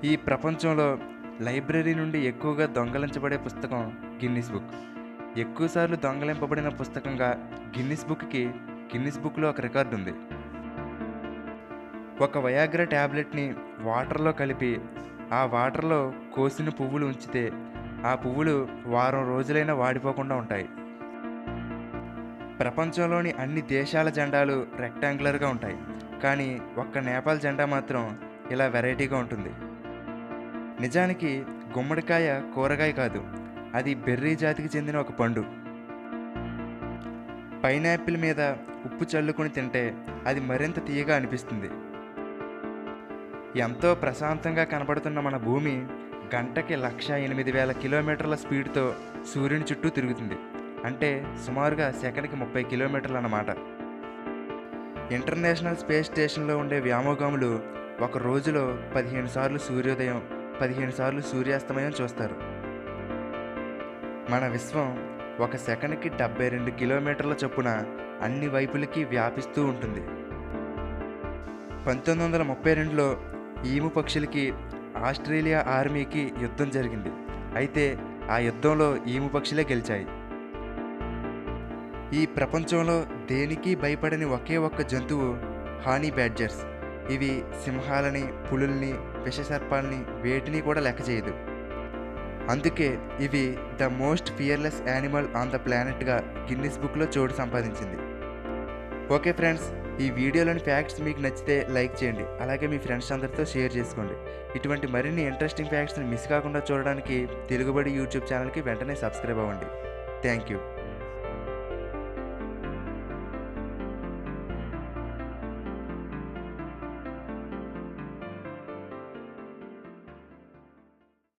ఈ ప్రపంచంలో లైబ్రరీ నుండి ఎక్కువగా దొంగలించబడే పుస్తకం గిన్నిస్ బుక్. ఎక్కువసార్లు దొంగలింపబడిన పుస్తకంగా గిన్నిస్ బుక్లో ఒక రికార్డు ఉంది. ఒక వయాగ్రా ట్యాబ్లెట్ని వాటర్లో కలిపి ఆ వాటర్లో కోసిన పువ్వులు ఉంచితే ఆ పువ్వులు వారం రోజులైనా వాడిపోకుండా ఉంటాయి. ప్రపంచంలోని అన్ని దేశాల జెండాలు రెక్టాంగులర్గా ఉంటాయి, కానీ ఒక్క నేపాల్ జెండా మాత్రం ఇలా వెరైటీగా ఉంటుంది. నిజానికి గుమ్మడికాయ కూరగాయ కాదు, అది బెర్రీ జాతికి చెందిన ఒక పండు. పైనాపిల్ మీద ఉప్పు చల్లుకొని తింటే అది మరింత తీయగా అనిపిస్తుంది. ఎంతో ప్రశాంతంగా కనబడుతున్న మన భూమి గంటకి 1,08,000 కిలోమీటర్ల స్పీడ్తో సూర్యుని చుట్టూ తిరుగుతుంది. అంటే సుమారుగా సెకనికి 30 కిలోమీటర్లు అన్నమాట. ఇంటర్నేషనల్ స్పేస్ స్టేషన్లో ఉండే వ్యోమగాములు ఒక రోజులో 15 సార్లు సూర్యోదయం, 15 సార్లు సూర్యాస్తమయం చూస్తారు. మన విశ్వం ఒక సెకనుకి 72 కిలోమీటర్ల చొప్పున అన్ని వైపులకి వ్యాపిస్తూ ఉంటుంది. 1932లో ఈము పక్షులకి ఆస్ట్రేలియా ఆర్మీకి యుద్ధం జరిగింది. అయితే ఆ యుద్ధంలో ఈము పక్షులే గెలిచాయి. ఈ ప్రపంచంలో దేనికి భయపడని ఒకే ఒక్క జంతువు హానీ బ్యాడ్జర్స్. ఇవి సింహాలని, పులుల్ని, విషసర్పాల్ని వేటిని కూడా లెక్క చేయదు. అందుకే ఇవి the most fearless animal on the ప్లానెట్గా గిన్నిస్ బుక్లో చోటు సంపాదించింది. ఓకే ఫ్రెండ్స్, ఈ వీడియోలోని ఫ్యాక్ట్స్ మీకు నచ్చితే లైక్ చేయండి, అలాగే మీ ఫ్రెండ్స్ అందరితో షేర్ చేసుకోండి. ఇటువంటి మరిన్ని ఇంట్రెస్టింగ్ ఫ్యాక్ట్స్ని మిస్ కాకుండా చూడడానికి తెలుగుబడి యూట్యూబ్ ఛానల్కి వెంటనే సబ్స్క్రైబ్ అవ్వండి. Thank you.